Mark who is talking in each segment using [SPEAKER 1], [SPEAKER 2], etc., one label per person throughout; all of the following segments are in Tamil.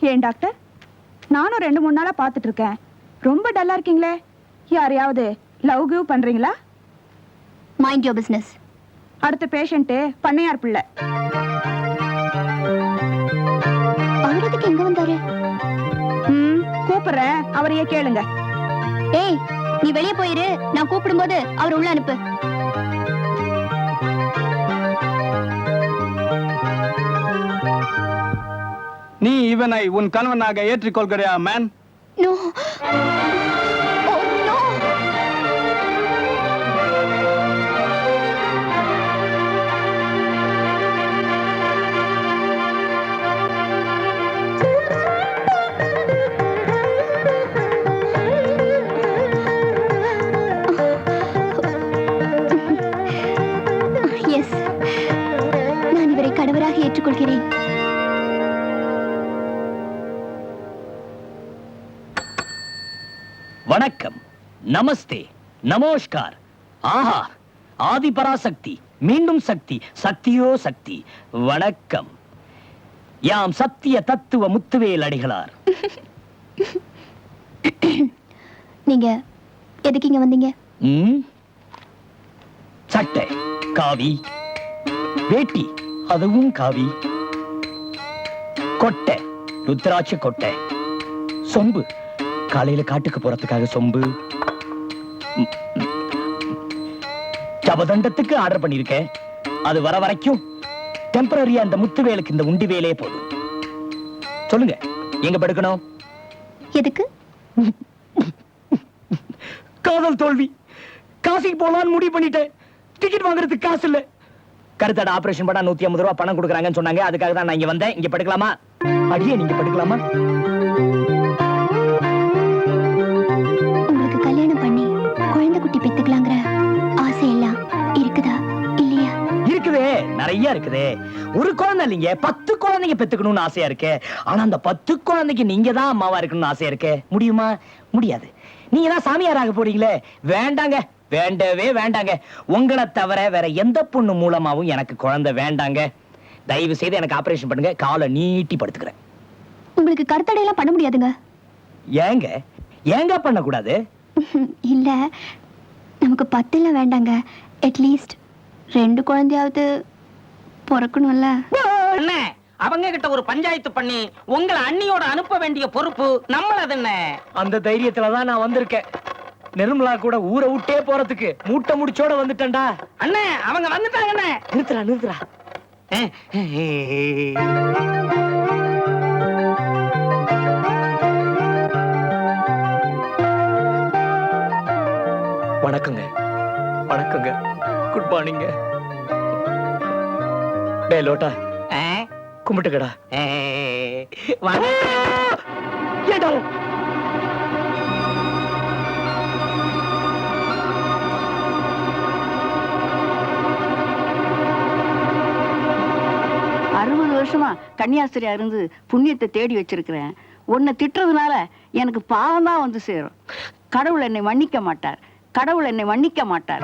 [SPEAKER 1] ஏன் டாக்டர், நானும் 2-3 நாளா பார்த்துட்டு இருக்கேன். ரொம்ப டல்லா இருக்கீங்களே. யாரையாவது லவ் கிவ் பண்றீங்களா?
[SPEAKER 2] Mind your business.
[SPEAKER 1] அடுத்த பேஷண்ட் பண்ணையார் பிள்ளை.
[SPEAKER 2] அவரதுக்கு எங்க வந்தாரு?
[SPEAKER 1] கூப்பிடுறேன், அவரையே கேளுங்க.
[SPEAKER 2] ஏய், நீ வெளியே போயிரு. நான் கூப்பிடும்போது அவர் உள்ள அனுப்பு.
[SPEAKER 3] நீ இவனை உன் கணவனாக ஏற்றுக்கொள்கிறாயா மேன்?
[SPEAKER 2] நோ. எஸ், நான் இவரை கணவராக ஏற்றுக்கொள்கிறேன்.
[SPEAKER 4] வணக்கம், நமஸ்தே, நமஸ்கார். ஆஹா, ஆதி பராசக்தி, மீண்டும் சக்தி, சக்தியோ சக்தி. வணக்கம். யாம் சத்திய தத்துவ முத்துவேல் அடிகளார்.
[SPEAKER 2] நீங்க எதுக்கு இங்க வந்தீங்க?
[SPEAKER 4] சட்டை காவி, வேட்டி அதுவும் காவி, கொட்டை ருத்ராட்ச கொட்டை, சொம்பு காலையில காட்டுக்கு போறதுக்காக சொம்பு, ஜபதண்டத்துக்கு ஆர்டர் பண்ணிருக்கேன். அது வர வரைக்கும் டெம்பரரியா அந்த முத்துவேலுக்கு இந்த உண்டி வேலையே போதும். சொல்லுங்க, எங்க படுக்கணும்?
[SPEAKER 2] எதுக்கு?
[SPEAKER 4] காதல் தோல்வி, காசிக்கு போலான்னு முடிவு பண்ணிட்டேன். டிக்கெட் வாங்குறதுக்கு காசு இல்ல. கருத்தடை ஆபரேஷன் பண்ணா 150 ரூபாய் பணம் கொடுக்குறாங்கன்னு சொன்னாங்க. அதுக்காக தான் நான் இங்க வந்தேன். இங்க படுக்கலாமா? அடியே, நீங்க படுக்கலாமா?
[SPEAKER 2] உங்களுக்கு கல்யாணம் பண்ணி குழந்தை குட்டி பெத்துக்கலாங்கிற ஆசை எல்லாம் இருக்குதா இல்லையா?
[SPEAKER 4] இருக்குதே, நிறைய இருக்குதே. ஒரு குழந்தை இல்லைங்க, 10 குழந்தைங்க பெத்துக்கணும்னு ஆசையா இருக்கு. ஆனா அந்த 10 குழந்தைக்கு நீங்க தான் அம்மாவா இருக்கணும்னு ஆசையா இருக்கு. முடியுமா? முடியாது. நீங்க தான் சாமியாராக போறீங்களே. வேண்டாங்க, வேண்டவே வேண்டாங்க. உங்களை தவிர வேற எந்த பொண்ணு மூலமாவும் எனக்கு குழந்தை வேண்டாங்க. தயவு செய்து எனக்கு ஆபரேஷன் பண்ணுங்க. காலை நீட்டி படுத்துக்கிறேன்.
[SPEAKER 2] உங்களுக்கு கருத்தடையெல்லாம் பண்ண முடியாதுங்க.
[SPEAKER 4] ஏங்க ஏங்க பண்ணக்கூடாது?
[SPEAKER 2] இல்ல, நமக்கு 10 வேண்டாங்க. அட்லீஸ்ட் 2 குழந்தையாவது பிறக்கணும்ல.
[SPEAKER 5] அண்ணே, அவங்க கிட்ட ஒரு பஞ்சாயத்து பண்ணி உங்களை அண்ணியோட அனுப்ப வேண்டிய பொறுப்பு நம்மளது. என்ன
[SPEAKER 4] அந்த தைரியத்துலதான் நான் வந்திருக்கேன். நிர்மலா கூட ஊரை விட்டே போறதுக்கு மூட்டை முடிச்சோட வந்துட்டேன்டா.
[SPEAKER 5] அண்ணே, அவங்க வந்துட்டாங்க.
[SPEAKER 4] நிறுத்துறா நிறுத்துறா. வணக்கங்க, வணக்கங்க, குட் மார்னிங்க. டே லோட்டா, கும்பிட்டுக்கடா. ஏடா
[SPEAKER 6] வருஷமா கன்னியாஸ்திரியா இருந்து புண்ணியத்தை தேடி வச்சிருக்கிறேன். உன்னை திட்டுறதுனால எனக்கு பாவம் தான் வந்து சேரும். கடவுள் என்னை மன்னிக்க மாட்டார், கடவுள் என்னை மன்னிக்க மாட்டார்.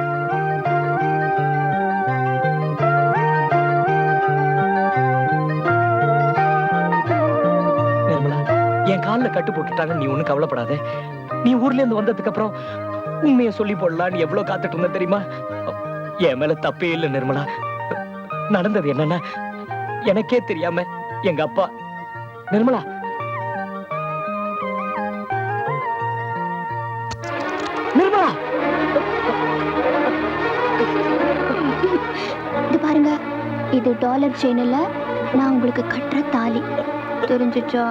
[SPEAKER 4] நிர்மலா, என் கால்ல கட்டு போட்டுட்டாங்க. நீ ஒண்ணு கவலைப்படாத. நீ ஊர்ல இருந்து வந்ததுக்கு அப்புறம் உண்மையை சொல்லி போடலாம். நீ எவ்வளவு காத்துட்டு இருந்த தெரியுமா? என் மேல தப்பே இல்லை நிர்மலா. நடந்தது என்னன்னா, எனக்கே தெரியாம எங்க அப்பா நிர்மலா நிர்மலா
[SPEAKER 2] இது பாருங்க, இது டாலர் செயின் இல்ல, நான் உங்களுக்கு கட்டுற தாலி. தெரிஞ்சிச்சா?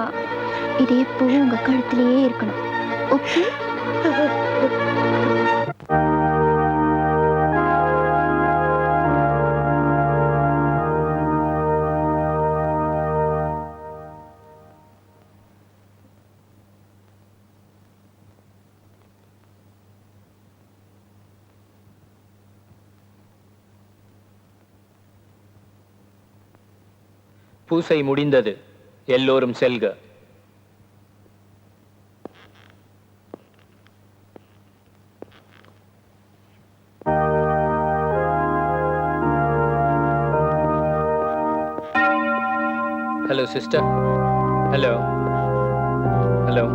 [SPEAKER 2] இது எப்பவும் உங்க கழுத்திலேயே இருக்கணும். ஓகே?
[SPEAKER 4] பூசை முடிந்தது. எல்லோரும் செல்க. Hello sister. Hello.
[SPEAKER 7] Hello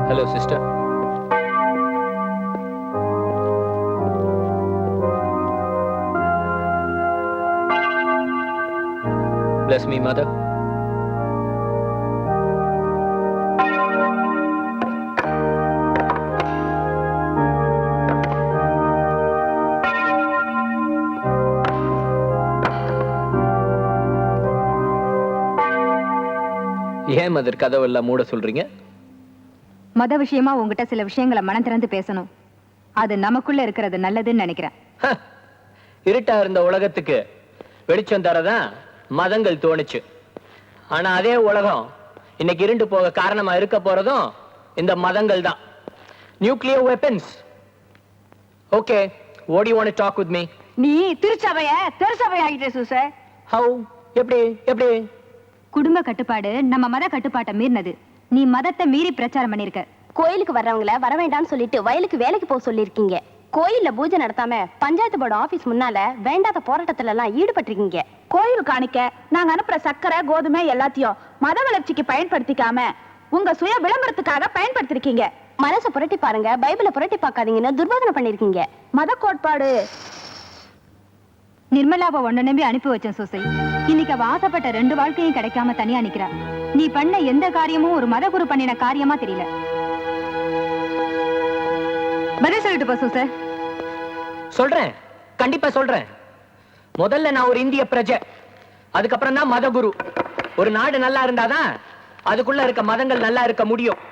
[SPEAKER 7] hello sister. Bless me, mother. ஏன் மதர் கதவெல்லாம் மூட சொல்றீங்க?
[SPEAKER 1] மத விஷயமா உங்ககிட்ட சில விஷயங்களை மனம் திறந்து பேசணும். அது நமக்குள்ள இருக்கிறது நல்லதுன்னு நினைக்கிறேன்.
[SPEAKER 7] இருட்டா இருந்த உலகத்துக்கு வெளிச்சம் தரதான் மதங்கள் தோணுச்சு. ஆனா அதே உலகம் இன்னைக்கு இருண்டு போக காரணமா இருக்க போறதும் இந்த மதங்கள் தான். Nuclear weapons. Okay, what do you want to talk with me?
[SPEAKER 6] நீ திருச்சபைய தெருசபை ஆகிட்டே சூசை.
[SPEAKER 7] How? எப்படி எப்படி?
[SPEAKER 1] குடும்ப கட்டுப்பாடு நம்ம மத கட்டுப்பாட்டை மீறினது. நீ மதத்தை மீறி பிரச்சாரம் பண்ணிருக்க.
[SPEAKER 2] கோயிலுக்கு வர்றவங்கள வர வேண்டாம்னு சொல்லிட்டு வயலுக்கு வேலைக்கு போக சொல்லிருக்கீங்க. கோயில்ல பூஜை நடத்தாம பஞ்சாயத்து போர்டு ஆபீஸ் முன்னால வேண்டாத போராட்டத்துல எல்லாம் ஈடுபட்டிருக்கீங்க.
[SPEAKER 1] கோயில் காணிக்க நாங்க அனுப்புற சக்கரை கோதுமை எல்லாத்தையும் மத வளர்ச்சிக்கு பயன்படுத்திக்காம உங்க சுய விளம்பரத்துக்காக பயன்படுத்திருக்கீங்க.
[SPEAKER 2] மனசை புரட்டி பாருங்க, பைபிளை புரட்டி பார்க்காதீங்கன்னு துர்போதனை பண்ணிருக்கீங்க.
[SPEAKER 1] மத கோட்பாடு நிர்மலாவை ஒன்ன நம்பி அனுப்பி வச்சேன் சூசை. இன்னைக்கு அவ ஆசைப்பட்ட 2 வாழ்க்கையும் கிடைக்காம தனியா நிக்கிறா. நீ பண்ண எந்த காரியமும் ஒரு மத குரு பண்ணின காரியமா தெரியல. பதில் சொல்லிட்டு போ சூசை.
[SPEAKER 7] சொல்றேன், கண்டிப்பா சொல்றேன். முதல்ல நான் ஒரு இந்திய பிரஜை, அதுக்கப்புறம் தான் மத குரு. ஒரு நாடு நல்லா இருந்தாதான் அதுக்குள்ள இருக்க மதங்கள் நல்லா இருக்க முடியும்.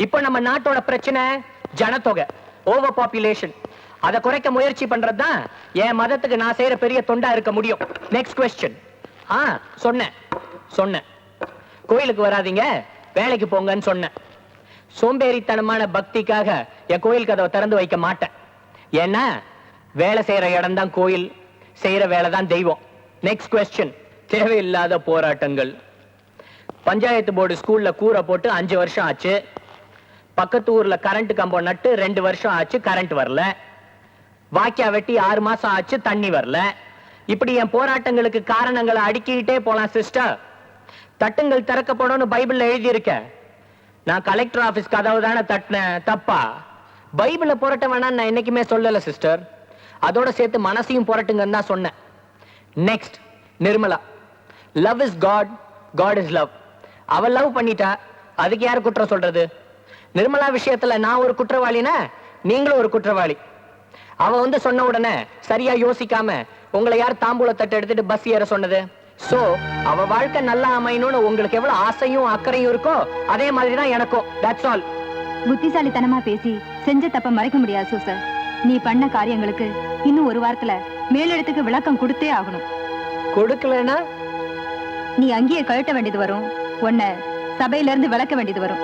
[SPEAKER 7] இப்ப நம்ம நாட்டோட பிரச்சனை ஜனத்தொகை, ஓவர் பாப்புலேஷன். அதை குறைக்க முயற்சி பண்றதுதான் என் மதத்துக்கு நான் செய்யற பெரிய தொண்டா இருக்க முடியும். Next question. சொன்னேன் கோயிலுக்கு வராதீங்க, வேலைக்கு போங்கன்னு சொன்னேன். சோம்பேறித்தனமான பக்திக்காக என் கோயில் கதவை திறந்து வைக்க மாட்டேன். ஏன்னா வேலை செய்யற இடம் தான் கோயில், செய்யற வேலை தான் தெய்வம். Next question. தேவையில்லாத போராட்டங்கள். பஞ்சாயத்து போர்டு ஸ்கூல்ல கூரை போட்டு 5 வருஷம் ஆச்சு. பக்கத்து ஊர்ல கரண்ட் கம்பம் நட்டு 2 வருஷம் ஆச்சு, கரண்ட் வரல. வாக்கியா வெட்டி 6 மாசம் ஆச்சு, தண்ணி வரல. இப்படி என் போராட்டங்களுக்கு காரணங்களை அடுக்கிட்டே போலாம் சிஸ்டர். தட்டுங்கள் திறக்கப்படும் பைபிள்ல எழுதி இருக்க. நான் கலெக்டர் ஆபீஸ் கதவு தானே தட்டினேன், தப்பா? பைபிள புரட்ட வேணாம் நான் என்னைக்குமே சொல்லல சிஸ்டர். அதோட சேர்த்து மனசையும் புரட்டுங்கன்னு தான் சொன்னேன். Next, Nirmala. Love is God, God is love. அவ லவ் பண்ணிட்டா, அதுக்கு யார் குற்றம் சொல்றது? நிர்மலா விஷயத்துல நான் ஒரு குற்றவாளினா நீங்களும் ஒரு குற்றவாளி. அவ வந்து சொன்ன உடனே சரியா யோசிக்காம உங்களை யார் தாம்பூல தட்டு எடுத்துட்டு பஸ் ஏற சொன்னது? சோ அவ வாழ்க்கை நல்லா அமையணும்னு உங்களுக்கு எவ்வளவு ஆசையும் அக்கறையும் இருக்கோ அதே மாதிரிதான் எனக்கும். That's all.
[SPEAKER 1] புத்திசாலித்தனமா பேசி செஞ்ச தப்ப மறைக்க முடியாது சூசர். நீ பண்ண காரியங்களுக்கு இன்னும் 1 வாரத்துல மேலிடத்துக்கு விளக்கம் கொடுத்தே ஆகணும்.
[SPEAKER 7] கொடுக்கலனா
[SPEAKER 1] நீ அங்கேயே கழட்ட வேண்டியது வரும். உன்னை சபையில இருந்து விளக்க வேண்டியது வரும்.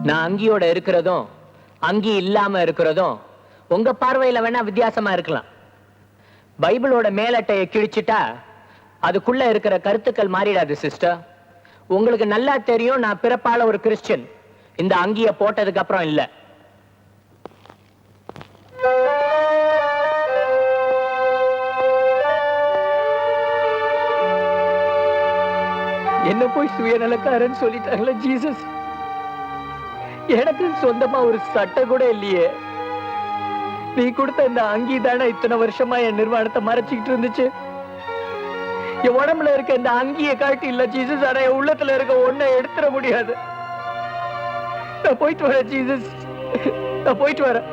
[SPEAKER 7] நான் அங்கியோட இருக்கிறதும் அங்கி இல்லாம இருக்கிறதும் உங்க பார்வையில வேணா வித்தியாசமா இருக்கலாம். பைபிளோட மேலட்டையை கிழிச்சிட்டா அதுக்குள்ள இருக்கிற கருத்துக்கள் மாறிடாது சிஸ்டர். உங்களுக்கு நல்லா தெரியும் நான் பிறப்பால ஒரு கிறிஸ்டியன். இந்த அங்கிய போட்டதுக்கு அப்புறம் இல்ல. என்ன போய் சுயநலக்காரன் சொல்லிட்டாங்களே ஜீசஸ். எனக்கு சொந்தமா ஒரு சட்டை கூட இல்லையே. நீ கொடுத்த இந்த அங்கி தானே இத்தனை வருஷமா என் நிர்வாணத்தை மறைச்சிக்கிட்டு இருந்துச்சு. என் உடம்புல இருக்க இந்த அங்கியை காட்டி இல்ல ஜீசஸ், ஆனா என் உள்ளத்துல இருக்க ஒன்ன எடுத்துட முடியாது. நான் போயிட்டு வரேன் ஜீசஸ், நான் போயிட்டு வரேன்.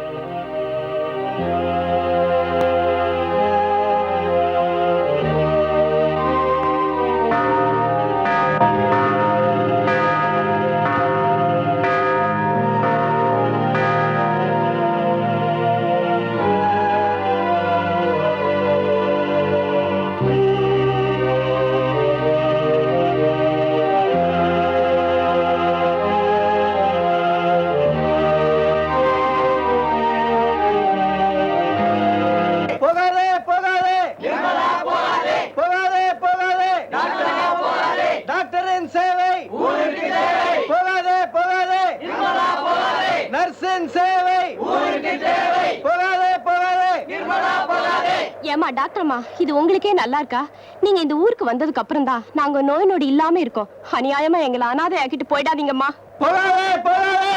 [SPEAKER 3] நர்சின் சேவை ஊருக்கு தேவை. போகாதே போகாதே.
[SPEAKER 8] ஏமா டாக்டர்மா, இது உங்களுக்கே நல்லா இருக்கா? நீங்க இந்த ஊருக்கு வந்ததுக்கு அப்புறம் தான் நாங்க நோய் நொடி இல்லாம இருக்கோம். அநியாயமா எங்களை அனாதை ஆக்கிட்டு போயிடாதீங்கம்மா.
[SPEAKER 3] போகாதே போகாதே.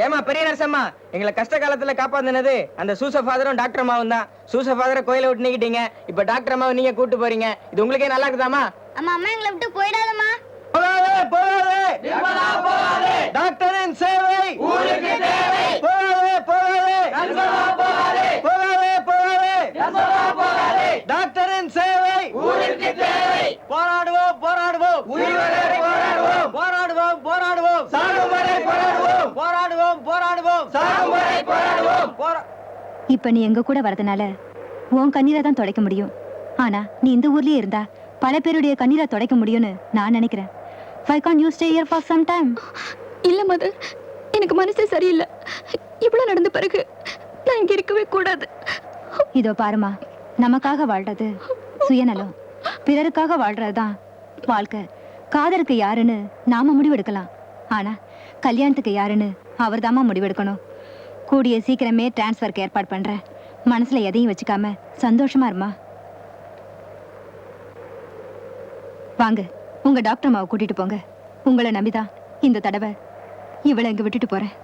[SPEAKER 9] ஏமா பெரிய நரசம்மா, எங்களை கஷ்ட காலத்துல காப்பாத்தினது அந்த சூச ஃபாதரும் டாக்டர் அம்மாவும் தான். சூச ஃபாதரை கோயிலை விட்டு நீக்கிட்டீங்க, இப்ப டாக்டர் அம்மாவை நீங்க கூட்டு போறீங்க. இது உங்களுக்கே நல்லா இருக்குதாமா?
[SPEAKER 2] அம்மா அம்மா எங்களை விட்டு போயிடாதம்மா.
[SPEAKER 3] போகாதே போகாதே. போகாதே. டாக்டரின் சேவை ஊருக்கு தேவை. போகாதே போகாதே. போகாதே போகாதே. டாக்டரின் சேவை ஊருக்கு தேவை. போராடுவோம் போராடுவோம். உயிர் வரை போராடுவோம். போராடுவோம் போராடுவோம். சாகும் வரை போராடுவோம். போராடுவோம் போராடுவோம். சாகும் வரை போராடுவோம்.
[SPEAKER 1] இப்ப நீ எங்க கூட வரதுனால உன் கண்ணீரை தான் துடைக்க முடியும். ஆனா நீ இந்த ஊர்லயே இருந்தா பல பேருடைய கண்ணீரை துடைக்க முடியும்னு நான் நினைக்கிறேன். Why can't you stay here for some time?
[SPEAKER 8] இல்ல மதர், எனக்கு மனசே சரியில்லை. இவ்வளவு நடந்த பிறகு நான் இங்க இருக்கவே கூடாது.
[SPEAKER 1] இதோ பாருமா, நமக்காக வாழ்றது சுயநலம், பிறருக்காக வாழ்றதுதான் வாழ்க்கை. காதலுக்கு யாருன்னு நாம முடிவெடுக்கலாம், ஆனா கல்யாணத்துக்கு யாருன்னு அவர் தாமா முடிவெடுக்கணும். கூடிய சீக்கிரமே டிரான்ஸ்ஃபருக்கு ஏற்பாடு பண்றேன். மனசுல எதையும் வச்சுக்காம சந்தோஷமா இருமா. வாங்க, உங்க டாக்டர் அம்மாவை கூட்டிட்டு போங்க. உங்களை நம்பிதான் இந்த தடவை இவளை இங்க விட்டுட்டு போறேன்.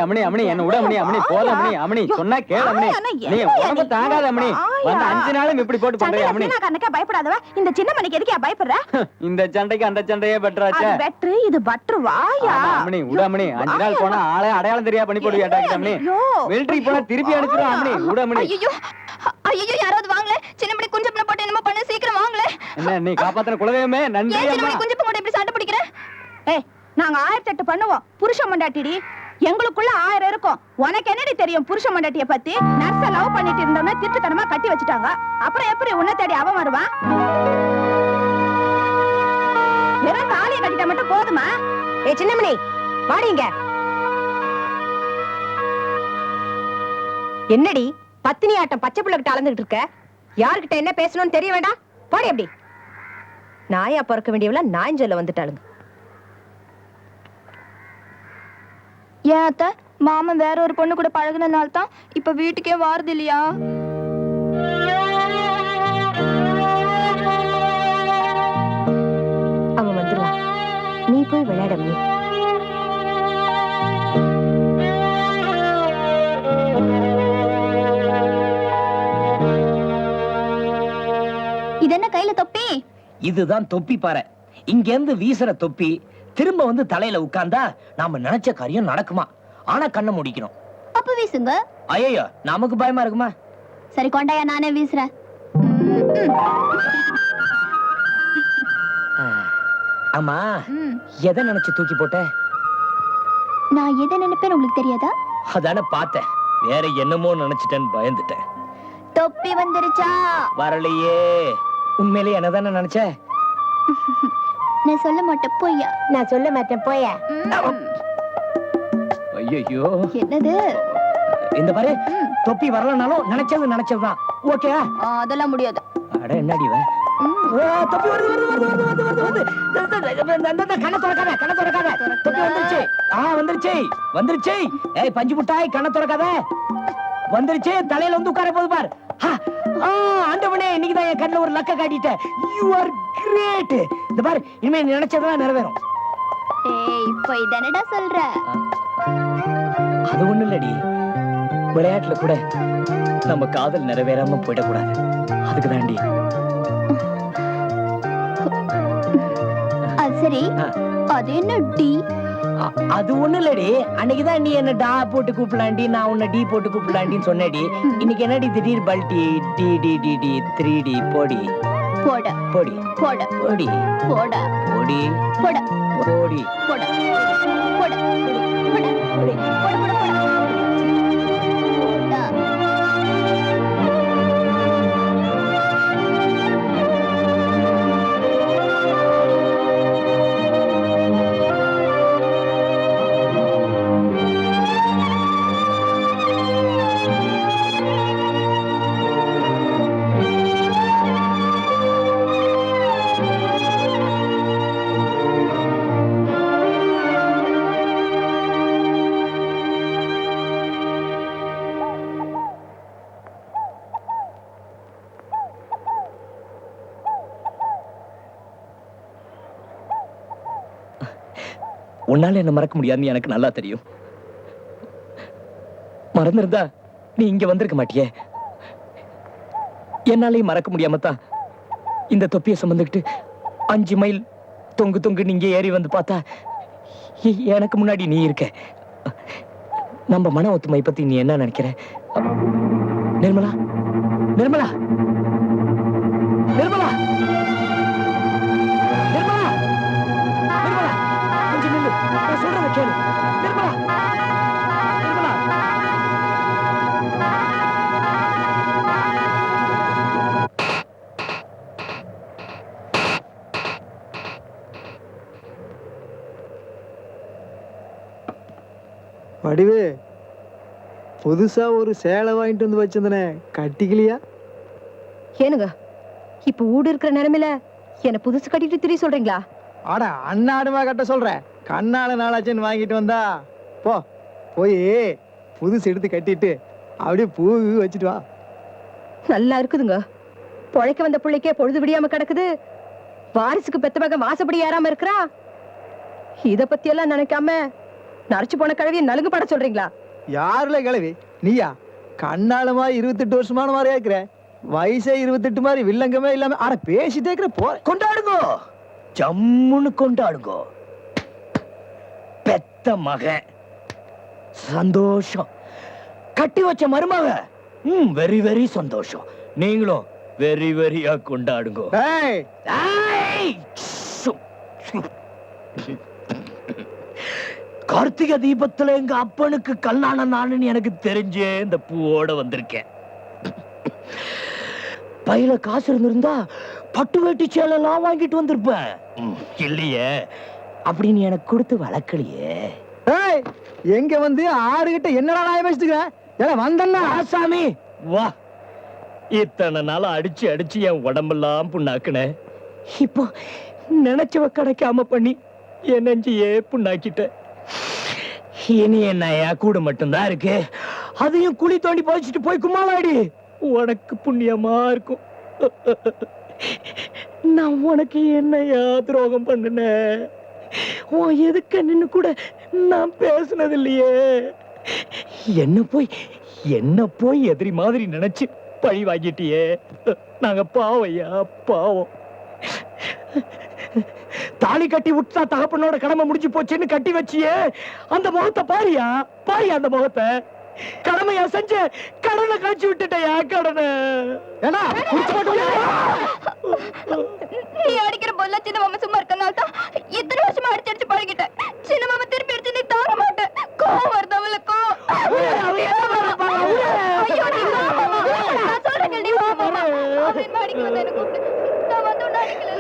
[SPEAKER 9] அம்மணி அம்மணி என்ன விட அம்மணி அம்மணி போல அம்மணி அம்மணி சொன்னா கேளு அம்மணி. நீ உடம்பு தாங்காத அம்மணி. வந்து 5 நாளும் இப்படி போட்டு பண்றியா அம்மணி?
[SPEAKER 8] பயப்படாதவ, இந்த சின்ன மணிக்கு எதுக்கு பயப்படுற?
[SPEAKER 9] இந்த சண்டைக்கு அந்த சண்டையே பெட்டராச்சே.
[SPEAKER 8] பெட்ரு இது பட்ரு வாயா
[SPEAKER 9] அம்மணி விட அம்மணி. 5 நாள் போனா ஆளே அடையாளம் தெரியா பண்ணி போடுவியா டாக்டர் அம்மணி? மிலிட்டரி போனா திருப்பி அனுப்பிடுறோம் அம்மணி. விட அம்மணி.
[SPEAKER 2] ஐயோ ஐயோ, யாராவது வாங்களே. சின்ன மணி குஞ்சப்பன போட்டு என்னமோ பண்ணு, சீக்கிரம் வாங்களே.
[SPEAKER 9] என்ன நீ காப்பாத்துன குலதெய்வமே நன்றி
[SPEAKER 2] ஏன் சின்ன
[SPEAKER 9] அம்மா.
[SPEAKER 2] மணி குஞ்சப்பன போட்டு இப்படி சண்டை பிடிக்கிற?
[SPEAKER 8] ஏய், நாங்க 1008 பண்ணுவோம். புருஷ மண்டாட்டிடி எங்களுக்குள்ள 1000 இருக்கும். உனக்கு என்னடி தெரியும் புருஷ மண்டாட்டிய பத்தி? நர்ஸ லவ் பண்ணிட்டு இருந்தோம்னா திருட்டுத்தனமா கட்டி வச்சுட்டாங்க. அப்புறம் எப்படி உன்னை தேடி அவன் வருவான்? வெறும் தாலியை கட்டிட்டா மட்டும் போதுமா? ஏ சின்னமணி, வாடிங்க. என்னடி பத்தினி ஆட்டம் பச்சை பிள்ளைகிட்ட அளந்துகிட்டு இருக்க? யார்கிட்ட என்ன பேசணும்னு தெரிய வேண்டாம்? போடி எப்படி? நாயா பிறக்க வேண்டியவள நாயஞ்சொல்ல வந்துட்டாளுங்க.
[SPEAKER 2] ஏன் அத்தை, மாமன் வேற ஒரு பொண்ணு கூட பழகுனனால தான் இப்ப வீட்டுக்கே வாரது இல்லையா?
[SPEAKER 8] அவன் வந்துருவான், நீ போய் விளையாட. நீ
[SPEAKER 2] இது என்ன கையில தொப்பி?
[SPEAKER 4] இதுதான் தொப்பி பாறை. இங்க இருந்து வீசுற தொப்பி திரும்ப வந்து தலையில உட்கார்ந்தா நாம நினைச்ச காரியம் நடக்குமா? ஆனா கண்ணை முடிக்கணும்.
[SPEAKER 2] அப்ப வீசுங்க.
[SPEAKER 4] ஐயோ, நமக்கு பயமா இருக்குமா?
[SPEAKER 2] சரி கொண்டாயா, நானே வீசுறேன்.
[SPEAKER 4] ஆமா, எதை நினைச்சு தூக்கி போட்ட?
[SPEAKER 2] நான் எதை நினைப்பேன் உங்களுக்கு தெரியாதா?
[SPEAKER 4] அதான பார்த்தேன். வேற என்னமோ நினைச்சிட்டேன்னு பயந்துட்டேன்.
[SPEAKER 2] தொப்பி வந்துருச்சா?
[SPEAKER 4] வரலையே. உண்மையிலேயே என்னதானே நினைச்ச?
[SPEAKER 2] நான் சொல்ல மாட்டேன், பொய்யா?
[SPEAKER 8] நான் சொல்ல மாட்டேன், போய.
[SPEAKER 4] ஐயோ,
[SPEAKER 2] என்னது?
[SPEAKER 4] இந்த பாரு, தொப்பி வரலனாலும் நினைச்சதுதான். ஓகே?
[SPEAKER 2] அதெல்லாம் முடியாது.
[SPEAKER 4] அட என்னடி இவ? ஓ, தொப்பி வருது. கண்ணை திறக்காத. தொப்பி வந்துருச்சு. ஏய் பஞ்சு முட்டாய், கண்ணை திறக்காத. வந்துருச்சு, தலையில வந்து உட்கார போது பார். ஆண்டவனே, இன்னைக்குதான் என் கண்ணுல ஒரு லக்க காட்டிட்ட. You are great. இந்த பாரு, இனிமே நீ நினைச்சதெல்லாம் நிறைவேறும்.
[SPEAKER 2] ஏய், இப்போ இதனடா சொல்ற?
[SPEAKER 4] அது ஒண்ணு இல்லடி, விளையாட்டுல கூட நம்ம காதல் நிறைவேறாம போயிடக்கூடாது. அதுக்கு தாண்டி.
[SPEAKER 2] அது சரி, அது என்ன டி?
[SPEAKER 4] அது ஒண்ணு இல்லடி, அன்னைக்குதான் நீ என்ன டா போட்டு கூப்பிடலாண்டி, நான் உன்னை டி போட்டு கூப்பிடலாண்டின்னு சொன்னடி. இன்னைக்கு என்னடி திடீர் பல்டி? டி டி டி டி 3D. போடி
[SPEAKER 2] போட
[SPEAKER 4] போடி
[SPEAKER 2] போட
[SPEAKER 4] போடி
[SPEAKER 2] போட
[SPEAKER 4] போடி
[SPEAKER 2] போட
[SPEAKER 4] போடி
[SPEAKER 2] போட போட போட
[SPEAKER 4] உன்னால என்ன மறக்க முடியாதுன்னு எனக்கு நல்லா தெரியும். மறந்திருந்தா நீ இங்க வந்திருக்க மாட்டியே. என்னாலையும் மறக்க முடியாமத்தான் இந்த தொப்பியை சுமந்துக்கிட்டு 5 மைல் தொங்கு தொங்கு நீங்க ஏறி வந்து பார்த்தா எனக்கு முன்னாடி நீ இருக்க. நம்ம மன ஒத்துமை பத்தி நீ என்ன நினைக்கிற? நிர்மலா, நிர்மலா, நிர்மலா, நிர்மலா, நிர்மலா, கொஞ்சம் நில்லு. நான் சொல்றத கேளு. நிர்மலா, நிர்மலா.
[SPEAKER 10] வடிவு, புதுசா ஒரு சேலை வாங்கிட்டு வந்து வச்சிருந்தனே, கட்டிக்கலையா?
[SPEAKER 8] ஏனுங்க இப்ப ஊடு இருக்கிற நிலைமையில என்ன புதுசு கட்டிட்டு திரி சொல்றீங்களா?
[SPEAKER 10] ஆடா அண்ணாடுமா கட்ட சொல்றேன். கண்ணால நாளாச்சுன்னு வாங்கிட்டு வந்தா போ, போய் புதுசு எடுத்து கட்டிட்டு அப்படியே பூ வச்சுட்டு வா.
[SPEAKER 8] நல்லா இருக்குதுங்க. பொழைக்க வந்த பிள்ளைக்கே பொழுது விடியாம கிடக்குது. வாரிசுக்கு பெத்த மகன் வாசப்படி ஏறாம இருக்கிறா. இத பத்தி எல்லாம் நினைக்காம நரைச்சு போன கழுவிய நலுங்கு பட சொல்றீங்களா?
[SPEAKER 10] யாருல கிளவி? நீயா? கண்ணால மாதிரி 28 வருஷமான மாதிரியா இருக்கிற. வயசே 28 மாதிரி வில்லங்கமே இல்லாம ஆனா பேசிட்டே இருக்கிற. போ,
[SPEAKER 4] கொண்டாடுங்கோ, ஜம்முன்னு கொண்டாடுங்கோ. பெத்த மகன் சந்தோஷம், கட்டி வச்ச மருமக வெரி வெரி சந்தோஷம். நீங்களும் வெரி வெரியா கொண்டாடுங்கோ.
[SPEAKER 10] ஏய்,
[SPEAKER 4] ஏய், சு. கார்த்திகை தீபத்துல எங்க அப்பனுக்கு கல்யாணம் நானுன்னு எனக்கு தெரிஞ்சே இந்த பூவோட வந்திருக்கேன். பையில காசு இருந்திருந்தா பட்டு வேட்டி சேலெல்லாம் வாங்கிட்டு வந்திருப்பேன். இல்லையே, அப்படின்னு எனக்கு கொடுத்து வளர்க்கலையே.
[SPEAKER 10] ஏய், எங்க வந்து ஆறுகிட்ட என்னடா நாய பேசிட்டுக்க? ஏன்னா வந்தன்னா
[SPEAKER 4] ஆசாமி வா. இத்தனை நாள் அடிச்சு அடிச்சு என் உடம்பெல்லாம் புண்ணாக்குன. இப்போ நினைச்சவ கிடைக்காம பண்ணி என் நெஞ்சியே புண்ணாக்கிட்ட. இனி என்னையா கூடு மட்டும்தான் இருக்கு. அதையும் குழி தோண்டி போச்சுட்டு போய் கும்மாளாடி. உனக்கு புண்ணியமா இருக்கும். நான் உனக்கு என்னையா துரோகம் பண்ணுனேன்? உன் எதுக்கு நின்னு கூட நான் பேசுனது இல்லையே. என்ன போய் எதிரி மாதிரி நினைச்சு பழி வாங்கிட்டியே. நாங்க பாவையா பாவம். தாலி கட்டி விட்டா தகப்பனோட கடமை முடிஞ்சு போச்சுன்னு கட்டி வச்சியே. அந்த முகத்தை பாரியா, பாரியா அந்த முகத்தை. கடமையா செஞ்ச கடனை கழிச்சு விட்டுட்டயா கடனை. ஏன்னா
[SPEAKER 2] நீ அடிக்கிற போல சின்ன மாமா சும்மா இருக்கனால தான் இத்தனை வருஷமா அடிச்சு அடிச்சு பழகிட்டேன். சின்ன மாமா திருப்பி அடிச்சு நீ தாங்க மாட்டேன். கோவம் வருது அவளுக்கு. நான் சொல்றேன், நீ வா மாமா. அவன் அடிக்க வந்து எனக்கு கூப்பிட்டு நான் வந்து அடிக்கல.